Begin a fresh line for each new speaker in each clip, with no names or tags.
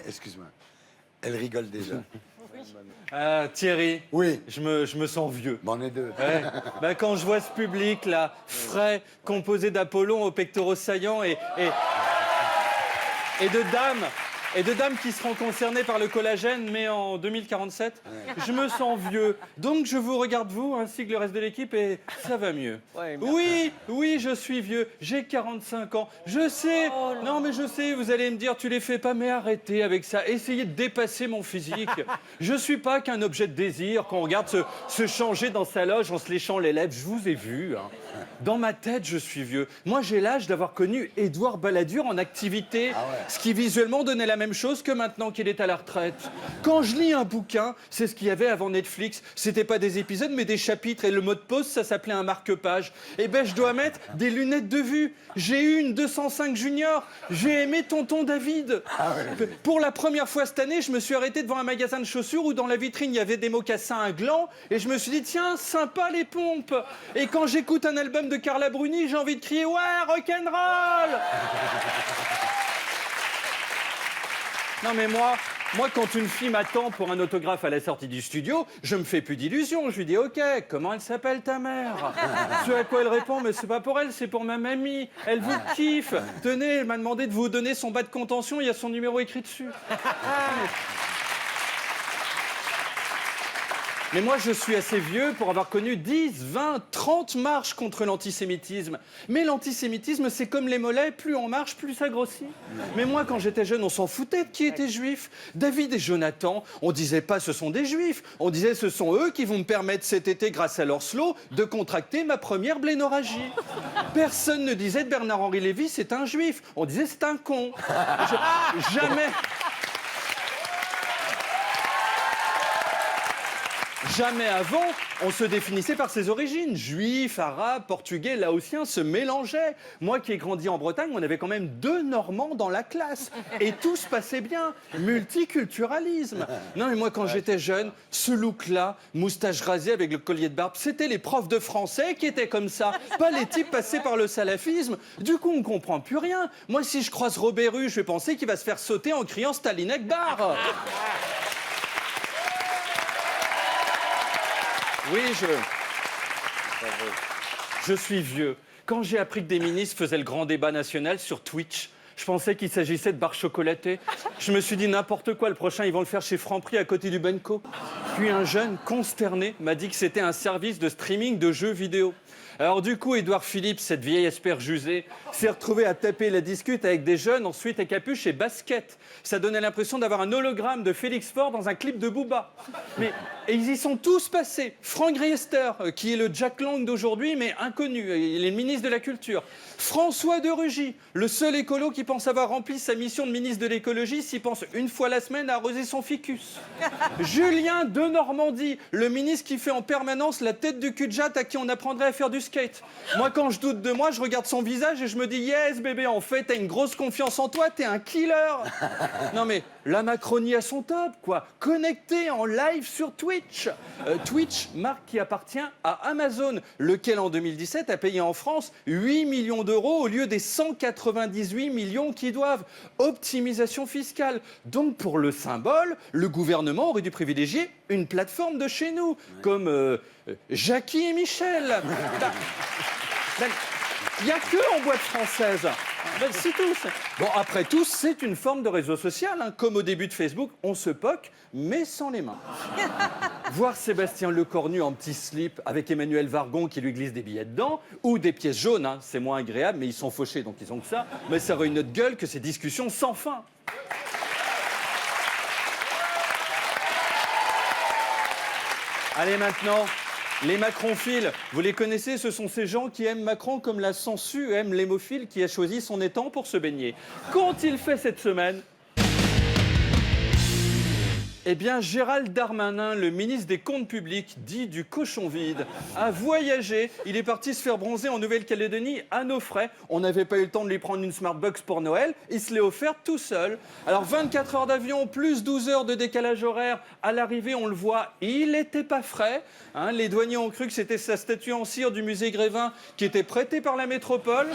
excuse-moi. Elle rigole déjà.
Thierry,
Oui.
je me sens vieux.
Bon, on est deux.
Ouais. Quand je vois ce public là, frais, composé d'Apollon aux pectoraux saillants et de dames qui seront concernées par le collagène, mais en 2047, je me sens vieux. Donc je vous regarde vous, ainsi que le reste de l'équipe, et ça va mieux. Oui, je suis vieux, j'ai 45 ans. Je sais, non mais je sais, vous allez me dire, tu les fais pas, mais arrêtez avec ça. Essayez de dépasser mon physique. Je suis pas qu'un objet de désir qu'on regarde se changer dans sa loge en se léchant les lèvres. Je vous ai vu, hein. Dans ma tête, je suis vieux. Moi, j'ai l'âge d'avoir connu Édouard Balladur en activité, ce qui visuellement donnait la même chose que maintenant qu'il est à la retraite. Quand je lis un bouquin, c'est ce qu'il y avait avant Netflix. C'était pas des épisodes, mais des chapitres. Et le mot de pause, ça s'appelait un marque-page. Eh ben, je dois mettre des lunettes de vue. J'ai eu une 205 Junior. J'ai aimé Tonton David. Pour la première fois cette année, je me suis arrêté devant un magasin de chaussures où dans la vitrine, il y avait des mocassins à gland. Et je me suis dit, tiens, sympa les pompes. Et quand j'écoute un album de Carla Bruni, j'ai envie de crier, ouais, rock'n'roll. Non mais moi, quand une fille m'attend pour un autographe à la sortie du studio, je me fais plus d'illusions. Je lui dis, ok, comment elle s'appelle ta mère? Ce à quoi elle répond, mais c'est pas pour elle, c'est pour ma mamie. Elle vous kiffe. Tenez, elle m'a demandé de vous donner son bas de contention, il y a son numéro écrit dessus. Mais moi, je suis assez vieux pour avoir connu 10, 20, 30 marches contre l'antisémitisme. Mais l'antisémitisme, c'est comme les mollets, plus on marche, plus ça grossit. Mais moi, quand j'étais jeune, on s'en foutait de qui était juif. David et Jonathan, on disait pas ce sont des juifs, on disait ce sont eux qui vont me permettre cet été, grâce à leur slow, de contracter ma première blénorragie. Personne ne disait de Bernard-Henri Lévy, c'est un juif. On disait c'est un con. Jamais avant, on se définissait par ses origines. Juifs, arabes, portugais, laotiens se mélangeaient. Moi qui ai grandi en Bretagne, on avait quand même 2 Normands dans la classe. Et tout se passait bien. Multiculturalisme. Non mais moi quand j'étais jeune, ce look-là, moustache rasée avec le collier de barbe, c'était les profs de français qui étaient comme ça. Pas les types passés par le salafisme. Du coup, on comprend plus rien. Moi si je croise Robert Rue, je vais penser qu'il va se faire sauter en criant Staline Akbar. Oui, je suis vieux. Quand j'ai appris que des ministres faisaient le grand débat national sur Twitch, je pensais qu'il s'agissait de barres chocolatées. Je me suis dit n'importe quoi, le prochain, ils vont le faire chez Franprix à côté du Benco. Puis un jeune consterné m'a dit que c'était un service de streaming de jeux vidéo. Alors du coup, Édouard Philippe, cette vieille asperge usée, s'est retrouvé à taper la discute avec des jeunes, ensuite à capuche et basket. Ça donnait l'impression d'avoir un hologramme de Félix Faure dans un clip de Booba. Et ils y sont tous passés. Franck Riester, qui est le Jack Lang d'aujourd'hui, mais inconnu, il est le ministre de la Culture. François de Rugy, le seul écolo qui pense avoir rempli sa mission de ministre de l'écologie s'il pense une fois la semaine à arroser son ficus. Julien de Normandie, le ministre qui fait en permanence la tête du cul-de-jatte à qui on apprendrait à faire du skate. Moi, quand je doute de moi, je regarde son visage et je me dis « Yes, bébé, en fait, t'as une grosse confiance en toi, t'es un killer !» Non mais, la Macronie à son top, quoi. Connecté en live sur Twitch. Twitch, marque qui appartient à Amazon, lequel en 2017 a payé en France 8 millions d'euros au lieu des 198 millions qui doivent. Optimisation fiscale. Donc pour le symbole, le gouvernement aurait dû privilégier une plateforme de chez nous, comme Jackie et Michel. Il n'y a que en boîte française. C'est tout. Bon, après tout, c'est une forme de réseau social. Hein. Comme au début de Facebook, on se poque, mais sans les mains. Voir Sébastien Lecornu en petit slip avec Emmanuel Vargon qui lui glisse des billets dedans, ou des pièces jaunes, hein. C'est moins agréable, mais ils sont fauchés, donc ils ont que ça. Mais ça aurait une autre gueule que ces discussions sans fin. Allez, maintenant... Les macronphiles, vous les connaissez, ce sont ces gens qui aiment Macron comme la sangsue aime l'hémophile qui a choisi son étang pour se baigner. Qu'ont-ils fait cette semaine ? Eh bien, Gérald Darmanin, le ministre des Comptes publics, dit du cochon vide, a voyagé. Il est parti se faire bronzer en Nouvelle-Calédonie à nos frais. On n'avait pas eu le temps de lui prendre une Smartbox pour Noël. Il se l'est offert tout seul. Alors, 24 heures d'avion, plus 12 heures de décalage horaire. À l'arrivée, on le voit, il n'était pas frais. Hein, les douaniers ont cru que c'était sa statue en cire du musée Grévin qui était prêtée par la métropole.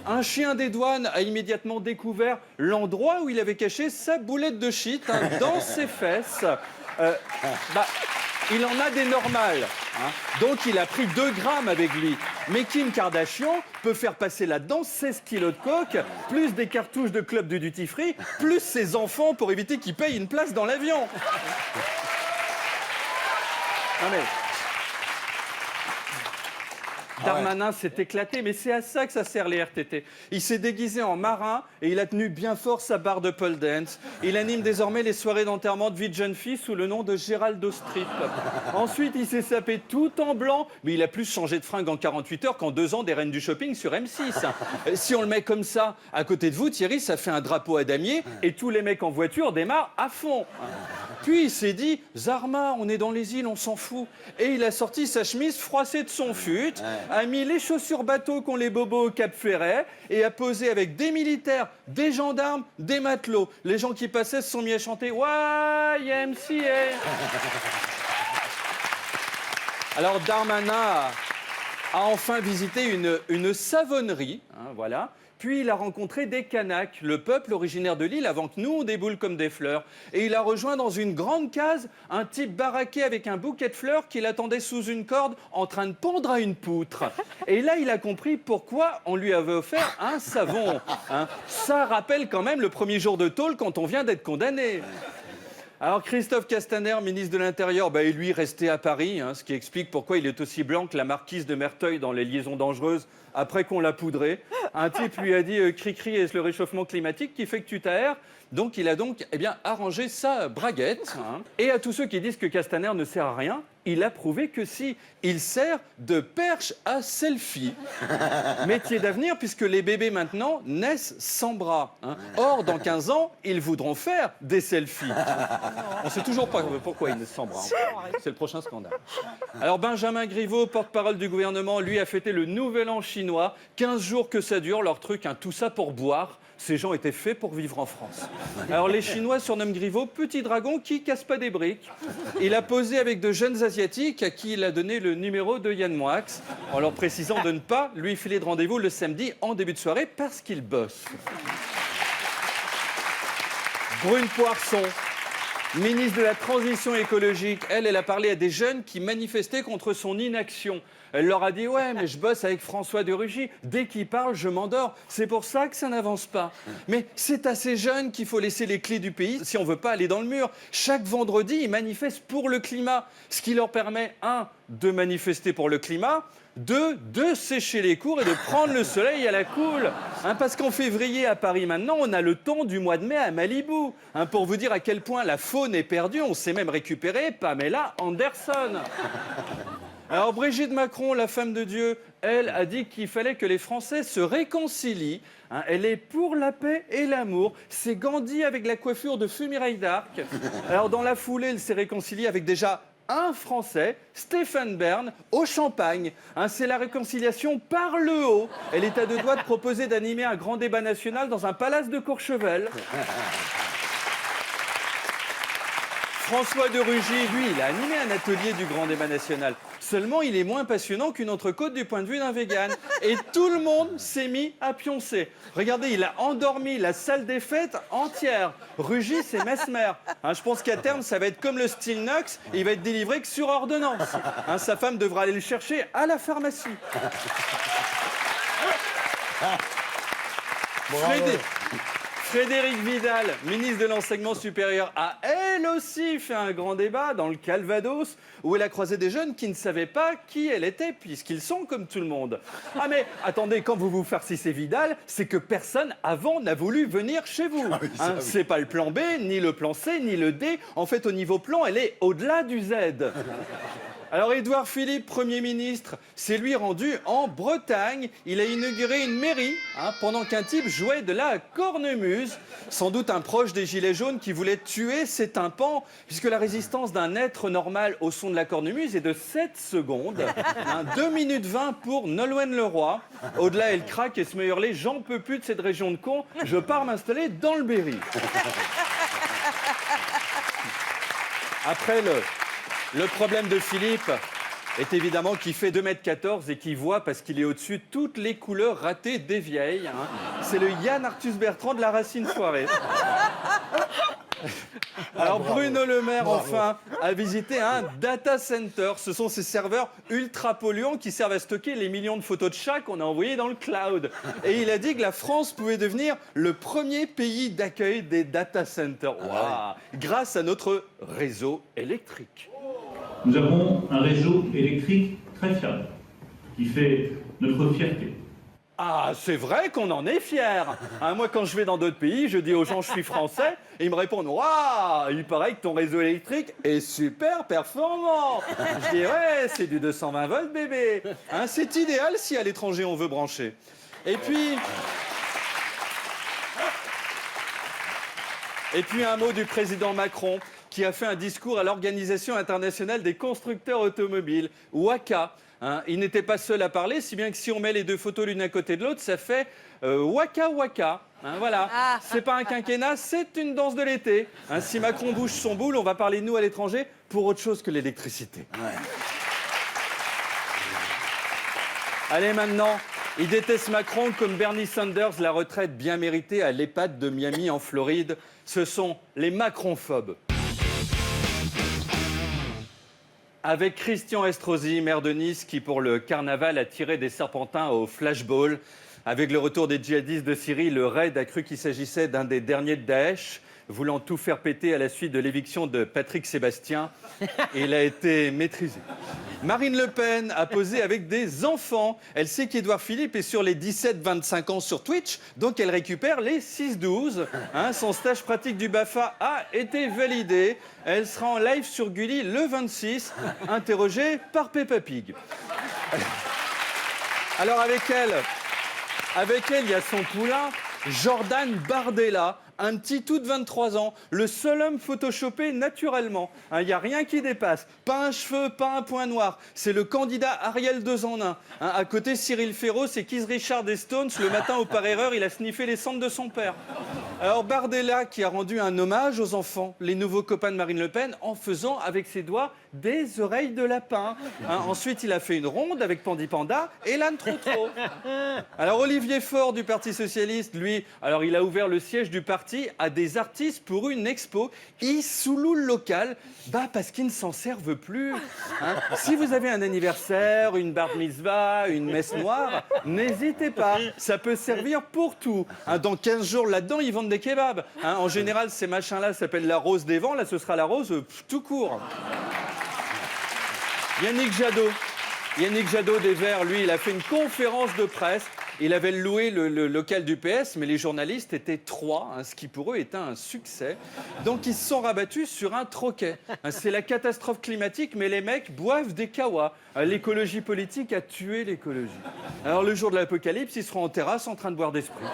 Un chien des douanes a immédiatement découvert l'endroit où il avait caché sa boulette de shit dans ses fesses. Il en a des normales, hein. Donc il a pris 2 grammes avec lui. Mais Kim Kardashian peut faire passer là-dedans 16 kilos de coke, plus des cartouches de club du duty free, plus ses enfants pour éviter qu'ils payent une place dans l'avion. Non mais... Darmanin s'est éclaté, mais c'est à ça que ça sert les RTT. Il s'est déguisé en marin et il a tenu bien fort sa barre de pole dance. Il anime désormais les soirées d'enterrement de vie de jeune fille sous le nom de Géraldo Strip. Ensuite, il s'est sapé tout en blanc, mais il a plus changé de fringue en 48 heures qu'en 2 ans des reines du shopping sur M6. Si on le met comme ça, à côté de vous, Thierry, ça fait un drapeau à damier et tous les mecs en voiture démarrent à fond. Puis il s'est dit, Zarma, on est dans les îles, on s'en fout. Et il a sorti sa chemise froissée de son fut, a mis les chaussures bateau qu'ont les bobos au Cap Ferret et a posé avec des militaires, des gendarmes, des matelots. Les gens qui passaient se sont mis à chanter YMCA. Alors Darmanin a enfin visité une savonnerie, hein, voilà. Puis il a rencontré des Kanaks, le peuple originaire de l'île, avant que nous on déboule comme des fleurs. Et il a rejoint dans une grande case un type baraqué avec un bouquet de fleurs qui l'attendait sous une corde en train de pondre à une poutre. Et là, il a compris pourquoi on lui avait offert un savon, hein. Ça rappelle quand même le premier jour de tôle quand on vient d'être condamné. Alors Christophe Castaner, ministre de l'Intérieur, lui restait à Paris, hein, ce qui explique pourquoi il est aussi blanc que la marquise de Merteuil dans Les Liaisons dangereuses après qu'on l'a poudré. Un type lui a dit cri-cri, est-ce le réchauffement climatique qui fait que tu t'aères ? Donc il a arrangé sa braguette. Hein. Et à tous ceux qui disent que Castaner ne sert à rien, il a prouvé que si, il sert de perche à selfie. Métier d'avenir puisque les bébés maintenant naissent sans bras. Hein. Or, dans 15 ans, ils voudront faire des selfies. On ne sait toujours pas pourquoi ils naissent sans bras. C'est le prochain scandale. Alors Benjamin Griveaux, porte-parole du gouvernement, lui a fêté le nouvel an chinois. 15 jours que ça dure, leur truc, hein, tout ça pour boire. Ces gens étaient faits pour vivre en France. Alors les Chinois surnomment Griveaux petit dragon qui casse pas des briques. Il a posé avec de jeunes Asiatiques à qui il a donné le numéro de Yann Moix en leur précisant de ne pas lui filer de rendez-vous le samedi en début de soirée parce qu'il bosse. Brune Poirson, ministre de la Transition écologique, elle a parlé à des jeunes qui manifestaient contre son inaction. Elle leur a dit « Ouais, mais je bosse avec François de Rugy. Dès qu'il parle, je m'endors. C'est pour ça que ça n'avance pas. » Mais c'est à ces jeunes qu'il faut laisser les clés du pays si on ne veut pas aller dans le mur. Chaque vendredi, ils manifestent pour le climat. Ce qui leur permet, 1, de manifester pour le climat, 2, de sécher les cours et de prendre le soleil à la cool. Hein, parce qu'en février, à Paris, maintenant, on a le temps du mois de mai à Malibu. Hein, pour vous dire à quel point la faune est perdue, on s'est même récupéré Pamela Anderson. Alors Brigitte Macron, la femme de Dieu, elle a dit qu'il fallait que les Français se réconcilient. Hein, elle est pour la paix et l'amour. C'est Gandhi avec la coiffure de Feu Mireille d'Arc. Alors dans la foulée, elle s'est réconciliée avec déjà un Français, Stéphane Bern, au champagne. Hein, c'est la réconciliation par le haut. Elle est à 2 doigts de proposer d'animer un grand débat national dans un palace de Courchevel. François de Rugy, lui, il a animé un atelier du grand débat national. Seulement, il est moins passionnant qu'une entrecôte du point de vue d'un vegan. Et tout le monde s'est mis à pioncer. Regardez, il a endormi la salle des fêtes entière. Rugy, c'est Mesmer. Hein, je pense qu'à terme, ça va être comme le Stilnox. Il va être délivré que sur ordonnance. Hein, sa femme devra aller le chercher à la pharmacie. Frédérique Vidal, ministre de l'Enseignement supérieur, a elle aussi fait un grand débat dans le Calvados où elle a croisé des jeunes qui ne savaient pas qui elle était puisqu'ils sont comme tout le monde. Ah mais attendez, quand vous vous farcissez Vidal, c'est que personne avant n'a voulu venir chez vous. Ah oui, hein, oui. C'est pas le plan B, ni le plan C, ni le D. En fait, au niveau plan, elle est au-delà du Z. Alors, Édouard Philippe, Premier ministre, s'est lui rendu en Bretagne. Il a inauguré une mairie pendant qu'un type jouait de la cornemuse. Sans doute un proche des Gilets jaunes qui voulait tuer ses tympans, puisque la résistance d'un être normal au son de la cornemuse est de 7 secondes. 2 minutes 20 pour Nolwenn Leroy. Au-delà, elle craque et se met à hurler « J'en peux plus de cette région de cons, je pars m'installer dans le Berry ». Après, le problème de Philippe est évidemment qu'il fait 2,14 m et qu'il voit, parce qu'il est au-dessus, toutes les couleurs ratées des vieilles. C'est le Yann Arthus Bertrand de la Racine foirée. Alors Bruno Le Maire, enfin, a visité un data center. Ce sont ces serveurs ultra polluants qui servent à stocker les millions de photos de chats qu'on a envoyées dans le cloud. Et il a dit que la France pouvait devenir le premier pays d'accueil des data centers. Waouh, grâce à notre réseau électrique.
Nous avons un réseau électrique très fiable, qui fait notre fierté.
Ah, c'est vrai qu'on en est fiers. Moi, quand je vais dans d'autres pays, je dis aux gens je suis français et ils me répondent waouh, il paraît que ton réseau électrique est super performant. Je dis ouais, c'est du 220 volts bébé. C'est idéal si à l'étranger on veut brancher. Et puis un mot du président Macron qui a fait un discours à l'Organisation internationale des constructeurs automobiles, WACA. Il n'était pas seul à parler, si bien que si on met les deux photos l'une à côté de l'autre, ça fait Waka Waka. Voilà. C'est pas un quinquennat, c'est une danse de l'été. Si Macron bouge son boule, on va parler de nous à l'étranger pour autre chose que l'électricité. Ouais. Allez, maintenant, il déteste Macron comme Bernie Sanders, la retraite bien méritée à l'EHPAD de Miami en Floride. Ce sont les macronphobes. Avec Christian Estrosi, maire de Nice, qui pour le carnaval a tiré des serpentins au flashball. Avec le retour des djihadistes de Syrie, le raid a cru qu'il s'agissait d'un des derniers de Daesh, voulant tout faire péter à la suite de l'éviction de Patrick Sébastien. Et il a été maîtrisé. Marine Le Pen a posé avec des enfants. Elle sait qu'Édouard Philippe est sur les 17-25 ans sur Twitch, donc elle récupère les 6-12. Son stage pratique du BAFA a été validé. Elle sera en live sur Gulli le 26, interrogée par Peppa Pig. Alors avec elle, il y a son poulain, Jordan Bardella, un petit tout de 23 ans, le seul homme photoshopé naturellement. Il n'y a rien qui dépasse, pas un cheveu, pas un point noir. C'est le candidat Ariel 2 en 1. À côté, Cyril Ferraud, c'est Keith Richards des Stones. Le matin, au par erreur, il a sniffé les cendres de son père. Alors Bardella qui a rendu un hommage aux enfants, les nouveaux copains de Marine Le Pen, en faisant avec ses doigts des oreilles de lapin. Ensuite, il a fait une ronde avec Pandi Panda et l'âne Trotro. Alors Olivier Faure du Parti Socialiste, lui, alors il a ouvert le siège du parti à des artistes pour une expo. Ils sous-louent le local, parce qu'ils ne s'en servent plus. Si vous avez un anniversaire, une bar mitzvah, une messe noire, n'hésitez pas, ça peut servir pour tout. Dans 15 jours, là-dedans, ils vendent des kebabs. En général, ces machins-là s'appellent la rose des vents. Là, ce sera la rose tout court. Yannick Jadot des Verts, lui, il a fait une conférence de presse. Il avait loué le local du PS, mais les journalistes étaient 3, ce qui pour eux était un succès. Donc ils se sont rabattus sur un troquet. C'est la catastrophe climatique, mais les mecs boivent des kawas. L'écologie politique a tué l'écologie. Alors le jour de l'apocalypse, ils seront en terrasse en train de boire des spritz.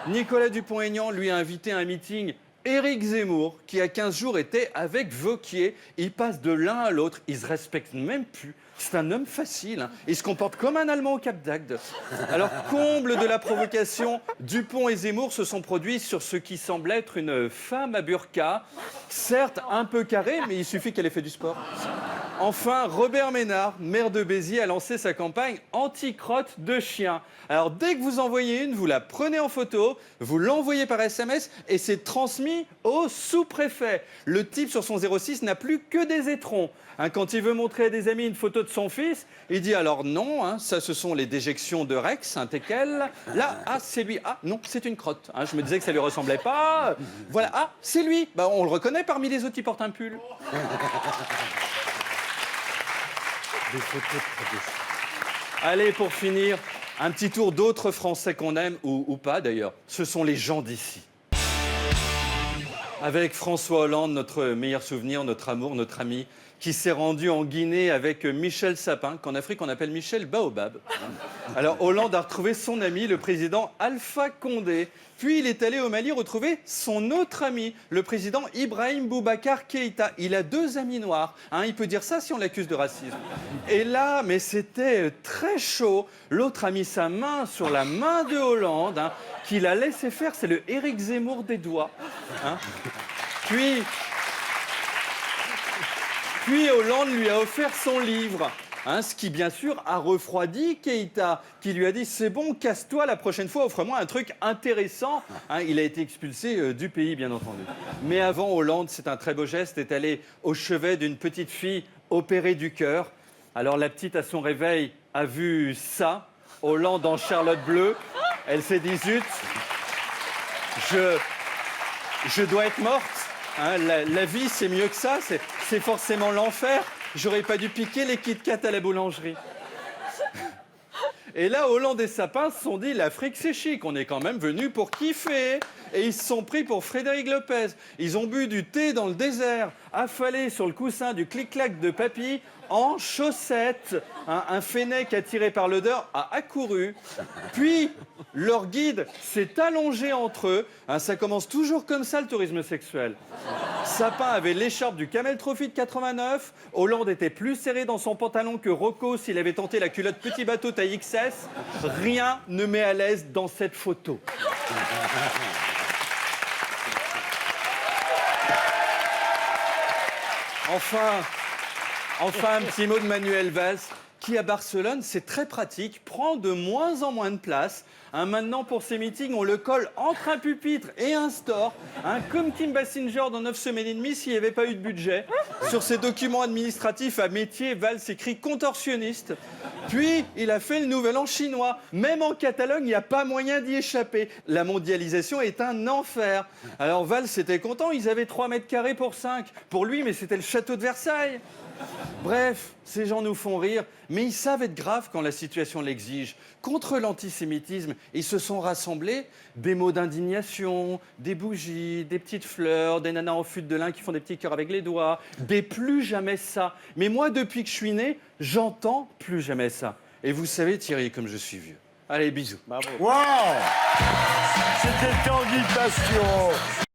Nicolas Dupont-Aignan, lui, a invité à un meeting Éric Zemmour, qui il y a 15 jours était avec Wauquiez. Ils passent de l'un à l'autre, ils se respectent même plus. C'est un homme facile, il se comporte comme un Allemand au Cap d'Agde. Alors, comble de la provocation, Dupont et Zemmour se sont produits sur ce qui semble être une femme à burqa. Certes, un peu carrée, mais il suffit qu'elle ait fait du sport. Enfin, Robert Ménard, maire de Béziers, a lancé sa campagne anti-crotte de chien. Alors, dès que vous envoyez une, vous la prenez en photo, vous l'envoyez par SMS et c'est transmis au sous-préfet. Le type sur son 06 n'a plus que des étrons. Quand il veut montrer à des amis une photo de son fils, il dit alors non, ça ce sont les déjections de Rex, un teckel. Là, c'est lui. Ah non, c'est une crotte. Je me disais que ça lui ressemblait pas. Voilà, c'est lui. On le reconnaît parmi les autres qui portent un pull. Des photos de tradition. Allez, pour finir, un petit tour d'autres Français qu'on aime, ou pas d'ailleurs. Ce sont les gens d'ici. Avec François Hollande, notre meilleur souvenir, notre amour, notre ami, qui s'est rendu en Guinée avec Michel Sapin, qu'en Afrique on appelle Michel Baobab. Alors Hollande a retrouvé son ami, le président Alpha Condé. Puis il est allé au Mali retrouver son autre ami, le président Ibrahim Boubacar Keïta. Il a 2 amis noirs. Hein, il peut dire ça si on l'accuse de racisme. Et là, mais c'était très chaud. L'autre a mis sa main sur la main de Hollande, hein, qu'il a laissé faire. C'est le Éric Zemmour des doigts. Hein. Puis Hollande lui a offert son livre. Hein, ce qui, bien sûr, a refroidi Keïta, qui lui a dit « C'est bon, casse-toi, la prochaine fois, offre-moi un truc intéressant. » Hein, il a été expulsé du pays, bien entendu. Mais avant, Hollande, c'est un très beau geste, est allé au chevet d'une petite fille opérée du cœur. Alors, la petite, à son réveil, a vu ça, Hollande en Charlotte bleue. Elle s'est dit « Zut, je dois être morte. Hein, la vie, c'est mieux que ça, c'est forcément l'enfer. J'aurais pas dû piquer les Kit Kat à la boulangerie. » Et là, Hollande et Sapin se sont dit, l'Afrique c'est chic, on est quand même venus pour kiffer. Et ils se sont pris pour Frédéric Lopez. Ils ont bu du thé dans le désert, affalés sur le coussin du clic-clac de papy, en chaussettes. Un fennec attiré par l'odeur a accouru. Puis, leur guide s'est allongé entre eux. Hein, ça commence toujours comme ça, le tourisme sexuel. Sapin avait l'écharpe du Camel Trophy de 89. Hollande était plus serré dans son pantalon que Rocco s'il avait tenté la culotte petit bateau taille XS. Rien ne met à l'aise dans cette photo. Enfin, un petit mot de Manuel Valls, qui à Barcelone, c'est très pratique, prend de moins en moins de place. Hein, maintenant, pour ses meetings, on le colle entre un pupitre et un store, hein, comme Kim Basinger dans 9 semaines et demie s'il n'y avait pas eu de budget. Sur ses documents administratifs à métier, Valls écrit contorsionniste. Puis, il a fait le nouvel an chinois. Même en Catalogne, il n'y a pas moyen d'y échapper. La mondialisation est un enfer. Alors Valls était content, ils avaient 3 mètres carrés pour 5. Pour lui, mais c'était le château de Versailles. Bref, ces gens nous font rire, mais ils savent être graves quand la situation l'exige. Contre l'antisémitisme, ils se sont rassemblés des mots d'indignation, des bougies, des petites fleurs, des nanas en fût de lin qui font des petits cœurs avec les doigts, des plus jamais ça. Mais moi, depuis que je suis né, j'entends plus jamais ça. Et vous savez, Thierry, comme je suis vieux. Allez, bisous.
Wow. C'était Tanguy Passion.